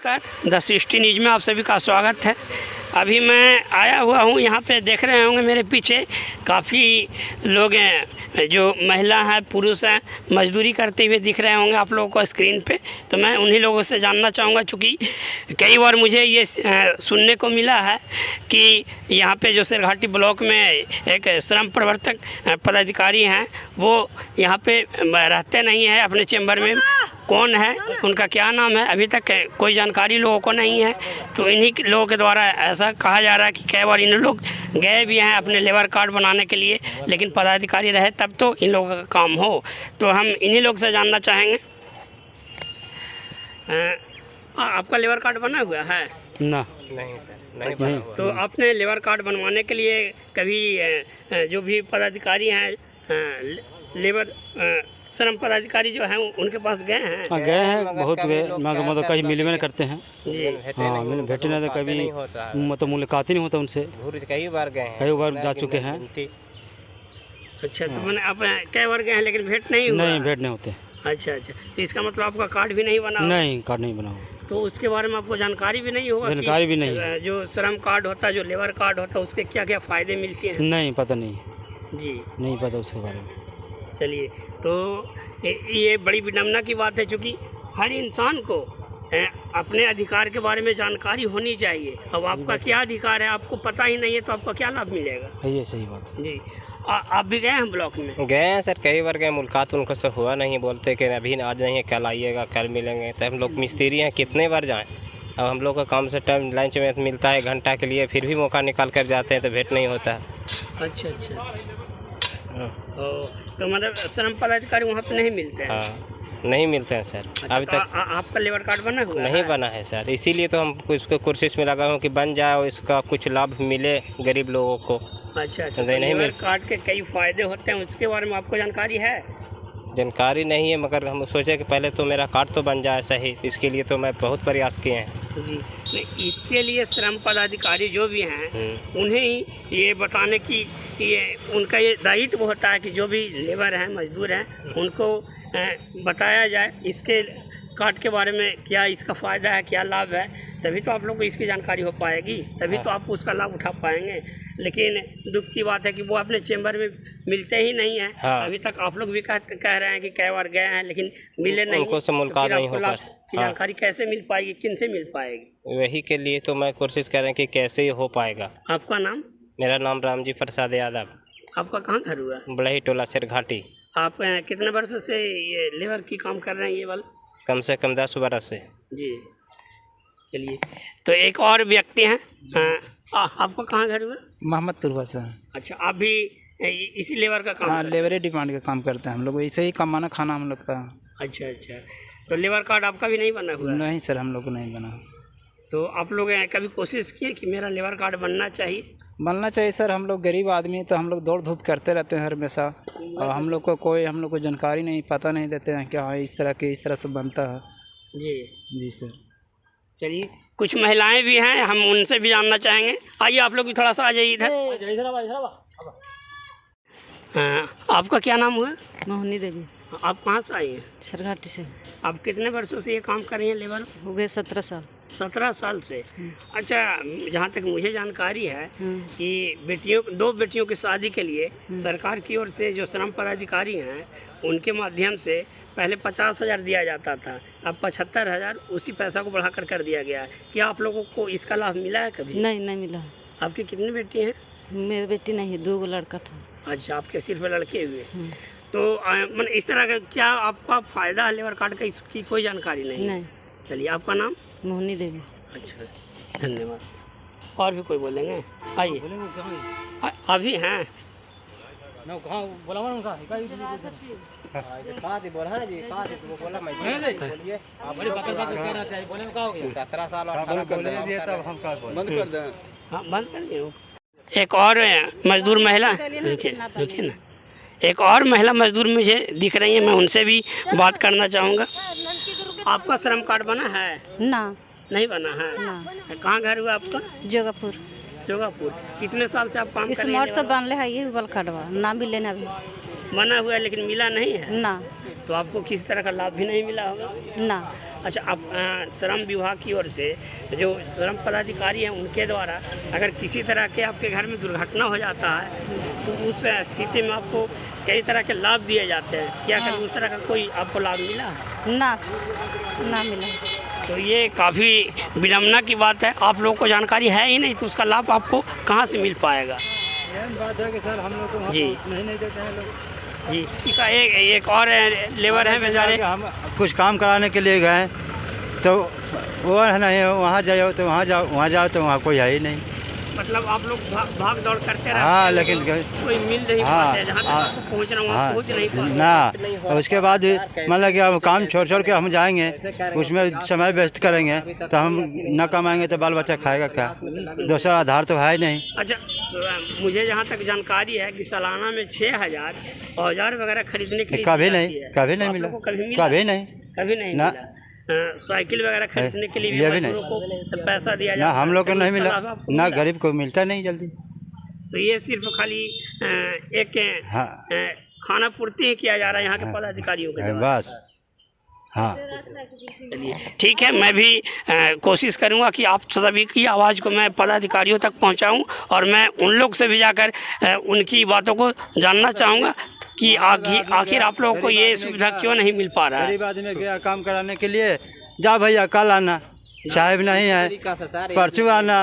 नमस्कार, the sixty news में आप सभी का स्वागत है। अभी मैं आया हुआ हूँ, यहाँ पे देख रहे होंगे मेरे पीछे काफ़ी लोग हैं, जो महिला हैं, पुरुष हैं, मजदूरी करते हुए दिख रहे होंगे आप लोगों को स्क्रीन पे। तो मैं उन्हीं लोगों से जानना चाहूँगा, चूँकि कई बार मुझे ये सुनने को मिला है कि यहाँ पे जो सिरघाटी ब्लॉक में एक श्रम प्रवर्तक पदाधिकारी हैं, वो यहाँ पे रहते नहीं हैं अपने चैम्बर में। कौन है, उनका क्या नाम है, अभी तक कोई जानकारी लोगों को नहीं है। तो इन्हीं लोगों के द्वारा ऐसा कहा जा रहा है कि कई बार इन लोग गए भी हैं अपने लेबर कार्ड बनाने के लिए, लेकिन पदाधिकारी रहे तब तो इन लोगों का काम हो। तो हम इन्हीं लोग से जानना चाहेंगे, आपका लेबर कार्ड बना हुआ है? ना, नहीं सर, नहीं बना हुआ। तो आपने लेबर कार्ड बनवाने के लिए कभी जो भी पदाधिकारी हैं, लेबर श्रम पदाधिकारी जो हैं, उनके पास गए हैं? हाँ गए हैं, बहुत गए, मतलब कहीं मिल में करते हैं जी। हाँ, भेटे नहीं तो कभी मतलब मुलाकात ही नहीं होता उनसे। कई बार गए हैं, कई बार जा चुके हैं। अच्छा, तो मैंने आप कई बार गए हैं लेकिन भेंट नहीं हुआ? नहीं, भेंट नहीं होते। अच्छा अच्छा, तो इसका मतलब आपका कार्ड भी नहीं बना? नहीं, कार्ड नहीं बना हुआ। तो उसके बारे में आपको जानकारी भी नहीं होगा? जानकारी भी नहीं। जो श्रम कार्ड होता है, जो लेबर कार्ड होता है, उसके क्या क्या फ़ायदे मिलते हैं? नहीं, पता नहीं जी, नहीं पता उसके बारे में। चलिए, तो ये बड़ी विडम्बना की बात है, क्योंकि हर इंसान को अपने अधिकार के बारे में जानकारी होनी चाहिए। अब आपका क्या अधिकार है आपको पता ही नहीं है, तो आपका क्या लाभ मिलेगा? ये सही बात है जी। आप भी गए हैं ब्लॉक में? गए हैं सर, कई बार गए, मुलाकात उनको से हुआ नहीं, बोलते कि अभी आज नहीं है, कल आइएगा, कल मिलेंगे। तो हम लोग मिस्त्री हैं, कितने बार जाएं। अब हम लोग का काम से टाइम लंच में मिलता है घंटा के लिए, फिर भी मौका निकाल कर जाते हैं तो भेंट नहीं होता है। अच्छा अच्छा, तो मतलब श्रम पदाधिकारी वहाँ पे नहीं मिलते हैं? हाँ, नहीं मिलते हैं सर। अच्छा, अभी तक आपका लेबर कार्ड बना हुआ नहीं बना है सर, इसीलिए तो हम इसको कोशिश में लगा हूँ कि बन जाए और इसका कुछ लाभ मिले गरीब लोगों को। अच्छा अच्छा, नहीं लेबर कार्ड के कई फायदे होते हैं, उसके बारे में आपको जानकारी है? जानकारी नहीं है, मगर हम सोचे कि पहले तो मेरा कार्ड तो बन जाए सही, इसके लिए तो मैं बहुत प्रयास किए हैं। जी, इसके लिए श्रम पदाधिकारी जो भी हैं, उन्हें ही ये बताने की ये उनका ये दायित्व होता है कि जो भी लेबर हैं, मजदूर हैं, उनको बताया जाए इसके कार्ड के बारे में, क्या इसका फ़ायदा है, क्या लाभ है। तभी तो आप लोग को इसकी जानकारी हो पाएगी, तभी तो आप उसका लाभ उठा पाएंगे। लेकिन दुख की बात है कि वो अपने चैम्बर में मिलते ही नहीं हैं। हाँ। अभी तक आप लोग भी कह रहे हैं कि कई बार गए हैं लेकिन मिले नहीं, उनको से मुलाकात नहीं हो पाई। की जानकारी कैसे मिल पाएगी, किन से मिल पाएगी? वही के लिए तो मैं कोशिश कर रहा हूँ कि कैसे ही हो पाएगा। आपका नाम? मेरा नाम रामजी प्रसाद यादव। आपका कहाँ घर हुआ? बड़ही टोला सिरघाटी। आप कितने वर्ष से ये लेबर की काम कर रहे हैं ये वाला? कम से कम 10 बरस से। जी। चलिए, तो एक और व्यक्ति हैं, आपको कहाँ घर हुआ? मोहम्मदपुर बसा। अच्छा, आप भी इसी लेबर का काम? हाँ, लेबर डिमांड का काम करते हैं हम लोग, ऐसे ही कमाना खाना हम लोग का। अच्छा अच्छा, तो लेबर कार्ड आपका भी नहीं बना हुआ? नहीं सर, हम लोग को नहीं बना। तो आप लोग कभी कोशिश किए कि मेरा लेबर कार्ड बनना चाहिए? बनना चाहिए सर, हम लोग गरीब आदमी तो हम लोग दौड़ धूप करते रहते हैं हर हमेशा, और हम लोग को जानकारी नहीं, पता नहीं देते हैं कि हाँ इस तरह से बनता है। जी सर। चलिए, कुछ महिलाएं भी हैं, हम उनसे भी जानना चाहेंगे। आइए आप लोग भी थोड़ा सा आ जाइए इधर। आपका क्या नाम हुआ? मोहनी देवी। आप कहाँ से आई हैं? सिरघाटी से। आप कितने वर्षों से ये काम कर रही हैं लेबर? हो गए 17 साल। 17 साल से? अच्छा, जहाँ तक मुझे जानकारी है कि दो बेटियों की शादी के लिए सरकार की ओर से जो श्रम पदाधिकारी हैं, उनके माध्यम से पहले 50,000 दिया जाता था, अब 75,000 उसी पैसा को बढ़ाकर कर दिया गया है। क्या आप लोगों को इसका लाभ मिला है कभी? नहीं, नहीं मिला। आपकी कितनी बेटी हैं? मेरी बेटी नहीं है, 2 लड़का था। अच्छा, आपके सिर्फ लड़के हुए? तो मतलब इस तरह का क्या आपका फ़ायदा है लेबर कार्ड का, इसकी कोई जानकारी नहीं? चलिए, आपका नाम? मोहनी देवी। अच्छा, धन्यवाद। और भी कोई बोलेंगे? आइए। अभी हैं? एक और मजदूर महिला, देखिए ना, एक और महिला मजदूर मुझे दिख रही है, मैं उनसे भी बात करना चाहूँगा। आपका श्रम कार्ड बना है? ना, नहीं बना है ना। कहाँ घर हुआ आपका? जोगापुर। जोगापुर। कितने साल से आप काम कर रही हैं? स्मार्ट से बनले है, ये बल कार्डवा ना मिले ना, अभी बना हुआ है लेकिन मिला नहीं है ना। तो आपको किसी तरह का लाभ भी नहीं मिला होगा ना। अच्छा, अब श्रम विभाग की ओर से जो श्रम पदाधिकारी हैं उनके द्वारा अगर किसी तरह के आपके घर में दुर्घटना हो जाता है तो उस स्थिति में आपको कई तरह के लाभ दिए जाते हैं, क्या कभी उस तरह का कोई आपको लाभ मिला? ना मिला। तो ये काफ़ी विडम्बना की बात है, आप लोगों को जानकारी है ही नहीं तो उसका लाभ आपको कहाँ से मिल पाएगा? यही बात है कि सर हम लोग को जी नहीं देते हैं लोग जी। इसका एक और लेबर है बेचारे, हम कुछ काम कराने के लिए गए तो वो है नहीं, वहाँ जाओ तो वहाँ जाओ, वहाँ जाओ तो वहाँ कोई है ही नहीं। मतलब आप लोग भाग दौड़ करते रहते हाँ, हैं, लेकिन कोई मिल नहीं पाते, जहाँ तक आपको पहुँचना वहाँ पहुँच नहीं पाते ना। उसके बाद मतलब कि हम काम छोड़ के हम जाएंगे, उसमें समय व्यस्त करेंगे तो हम न कमाएंगे तो बाल बच्चा खाएगा क्या? दूसरा आधार तो है ही नहीं। अच्छा, मुझे जहाँ तक जानकारी है कि सालाना में 6,000 औजार वगैरह खरीदने के लिए कभी दी नहीं, जाती है। कभी तो नहीं आप मिला, लोगों को कभी मिला? कभी नहीं ना ना। साइकिल वगैरह खरीदने के लिए ये भी भी नहीं। मजदूरों को पैसा दिया ना जाता है? हम लोग को कभी नहीं उसका मिला, लाभ आपको ना मिला? गरीब को मिलता नहीं जल्दी। तो ये सिर्फ खाली एक हाँ खाना पूर्ति ही किया जा रहा है यहाँ के पदाधिकारियों के द्वारा। बस हाँ। चलिए ठीक है, मैं भी कोशिश करूँगा कि आप सभी की आवाज़ को मैं पदाधिकारियों तक पहुँचाऊँ और मैं उन लोग से भी जाकर उनकी बातों को जानना चाहूँगा कि आखिर आप लोगों को ये सुविधा क्यों नहीं मिल पा रहा है। गरीब आदमी गया काम कराने के लिए, जा भैया कल आना, साहब नहीं है परसों आना,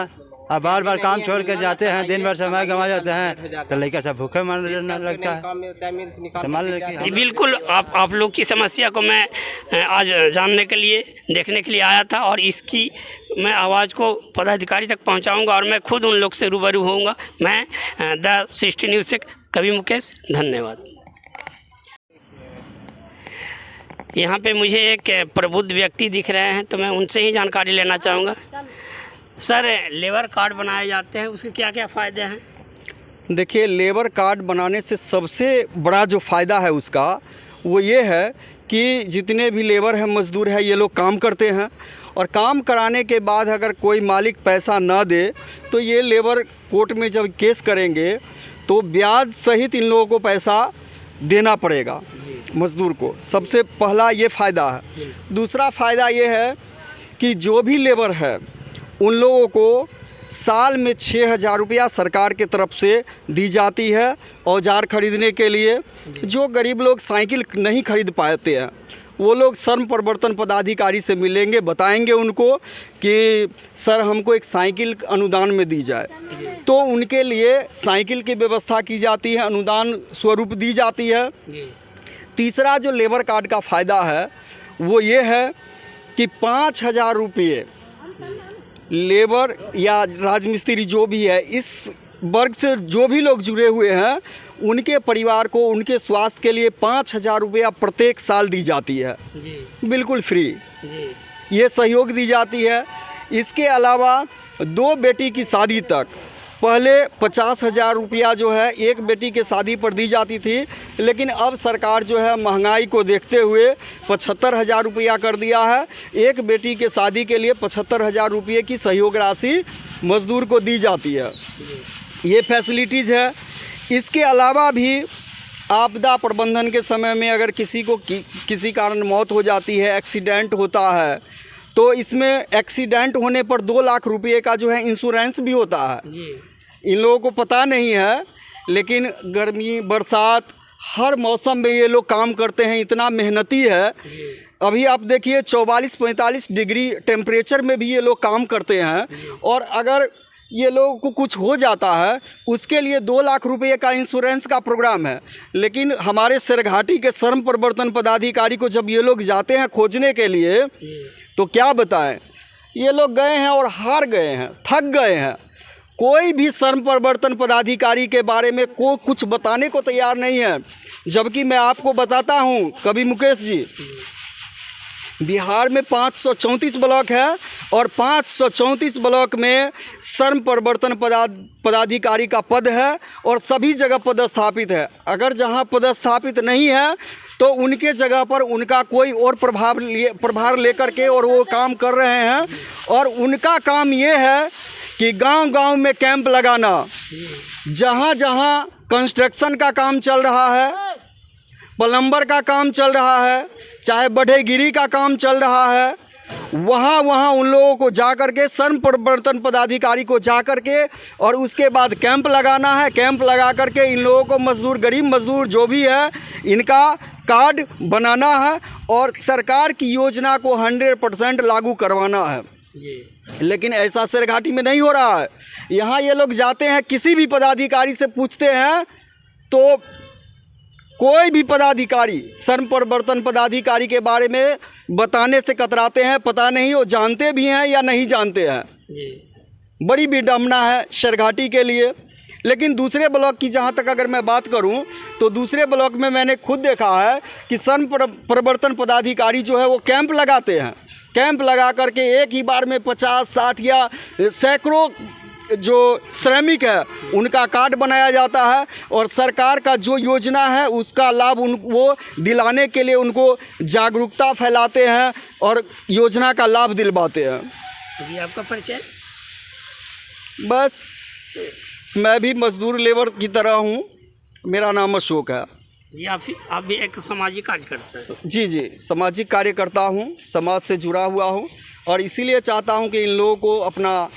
अब बार बार काम छोड़ कर जाते हैं, दिन भर समय गंवा जाते हैं तो लड़का सब भूखे मरने लगता है। जी बिल्कुल, आप लोग की समस्या को मैं आज जानने के लिए देखने के लिए आया था और इसकी मैं आवाज़ को पदाधिकारी तक पहुंचाऊंगा और मैं खुद उन लोग से रूबरू होऊंगा। मैं द 60 न्यूज़ से कवि मुकेश, धन्यवाद। यहाँ पे मुझे एक प्रबुद्ध व्यक्ति दिख रहे हैं तो मैं उनसे ही जानकारी लेना चाहूँगा। सर, लेबर कार्ड बनाए जाते हैं, उसके क्या क्या फ़ायदे हैं? देखिए, लेबर कार्ड बनाने से सबसे बड़ा जो फ़ायदा है उसका वो ये है कि जितने भी लेबर हैं, मज़दूर हैं, ये लोग काम करते हैं और काम कराने के बाद अगर कोई मालिक पैसा ना दे तो ये लेबर कोर्ट में जब केस करेंगे तो ब्याज सहित इन लोगों को पैसा देना पड़ेगा मज़दूर को। सबसे पहला ये फ़ायदा है। दूसरा फ़ायदा ये है कि जो भी लेबर है उन लोगों को साल में 6,000 रुपया सरकार के तरफ से दी जाती है औजार खरीदने के लिए। जो गरीब लोग साइकिल नहीं खरीद पाते हैं वो लोग श्रम प्रवर्तन पदाधिकारी से मिलेंगे, बताएंगे उनको कि सर हमको एक साइकिल अनुदान में दी जाए, तो उनके लिए साइकिल की व्यवस्था की जाती है, अनुदान स्वरूप दी जाती है। तीसरा जो लेबर कार्ड का फ़ायदा है वो ये है कि 5,000 रुपये लेबर या राजमिस्त्री जो भी है इस वर्ग से जो भी लोग जुड़े हुए हैं उनके परिवार को उनके स्वास्थ्य के लिए 5,000 रुपया प्रत्येक साल दी जाती है जी। बिल्कुल फ्री जी। ये सहयोग दी जाती है। इसके अलावा 2 बेटी की शादी तक पहले 50,000 रुपया जो है एक बेटी के शादी पर दी जाती थी, लेकिन अब सरकार जो है महंगाई को देखते हुए 75,000 रुपया कर दिया है। एक बेटी के शादी के लिए 75,000 रुपये की सहयोग राशि मज़दूर को दी जाती है। ये फैसिलिटीज़ है। इसके अलावा भी आपदा प्रबंधन के समय में अगर किसी को किसी कारण मौत हो जाती है, एक्सीडेंट होता है, तो इसमें एक्सीडेंट होने पर 2 लाख रुपये का जो है इंश्योरेंस भी होता है। इन लोगों को पता नहीं है, लेकिन गर्मी बरसात हर मौसम में ये लोग काम करते हैं, इतना मेहनती है। अभी आप देखिए 44-45 डिग्री टेम्परेचर में भी ये लोग काम करते हैं और अगर ये लोगों को कुछ हो जाता है उसके लिए 2 लाख रुपये का इंश्योरेंस का प्रोग्राम है। लेकिन हमारे सरघाटी के श्रम प्रवर्तन पदाधिकारी को जब ये लोग जाते हैं खोजने के लिए तो क्या बताएं, ये लोग गए हैं और हार गए हैं, थक गए हैं। कोई भी श्रम प्रवर्तन पदाधिकारी के बारे में कुछ बताने को तैयार नहीं है। जबकि मैं आपको बताता हूं कवि मुकेश जी, बिहार में 534 ब्लॉक है और 534 ब्लॉक में श्रम प्रवर्तन पदाधिकारी का पद है और सभी जगह पदस्थापित है। अगर जहां पदस्थापित नहीं है तो उनके जगह पर उनका कोई और प्रभार लेकर के और वो काम कर रहे हैं। और उनका काम ये है कि गांव-गांव में कैंप लगाना, जहां कंस्ट्रक्शन का काम चल रहा है, प्लम्बर का काम चल रहा है, चाहे बढ़ेगिरी का काम चल रहा है, वहाँ उन लोगों को जा कर के श्रम प्रवर्तन पदाधिकारी को जा कर के और उसके बाद कैंप लगाना है। कैंप लगा कर के इन लोगों को मजदूर, गरीब मजदूर जो भी है, इनका कार्ड बनाना है और सरकार की योजना को 100% लागू करवाना है। लेकिन ऐसा सरघाटी में नहीं हो रहा है। यहाँ ये लोग जाते हैं, किसी भी पदाधिकारी से पूछते हैं तो कोई भी पदाधिकारी श्रम प्रवर्तन पदाधिकारी के बारे में बताने से कतराते हैं। पता नहीं वो जानते भी हैं या नहीं जानते हैं। बड़ी विडम्बना है सरघाटी के लिए। लेकिन दूसरे ब्लॉक की जहाँ तक अगर मैं बात करूँ तो दूसरे ब्लॉक में मैंने खुद देखा है कि श्रम प्रवर्तन पदाधिकारी जो है वो कैंप लगाते हैं। कैंप लगा करके एक ही बार में 50-60 या सैकड़ों जो श्रमिक है उनका कार्ड बनाया जाता है और सरकार का जो योजना है उसका लाभ वो दिलाने के लिए उनको जागरूकता फैलाते हैं और योजना का लाभ दिलवाते हैं। जी, आपका परिचय? बस मैं भी मजदूर लेबर की तरह हूँ। मेरा नाम अशोक है। जी, आप भी एक सामाजिक कार्य करते हैं? जी, सामाजिक कार्य करता हूँ, समाज से जुड़ा हुआ हूँ और इसीलिए चाहता हूँ कि इन लोगों को अपना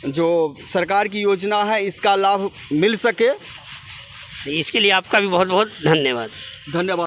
जो सरकार की योजना है इसका लाभ मिल सके। इसके लिए आपका भी बहुत बहुत धन्यवाद। धन्यवाद।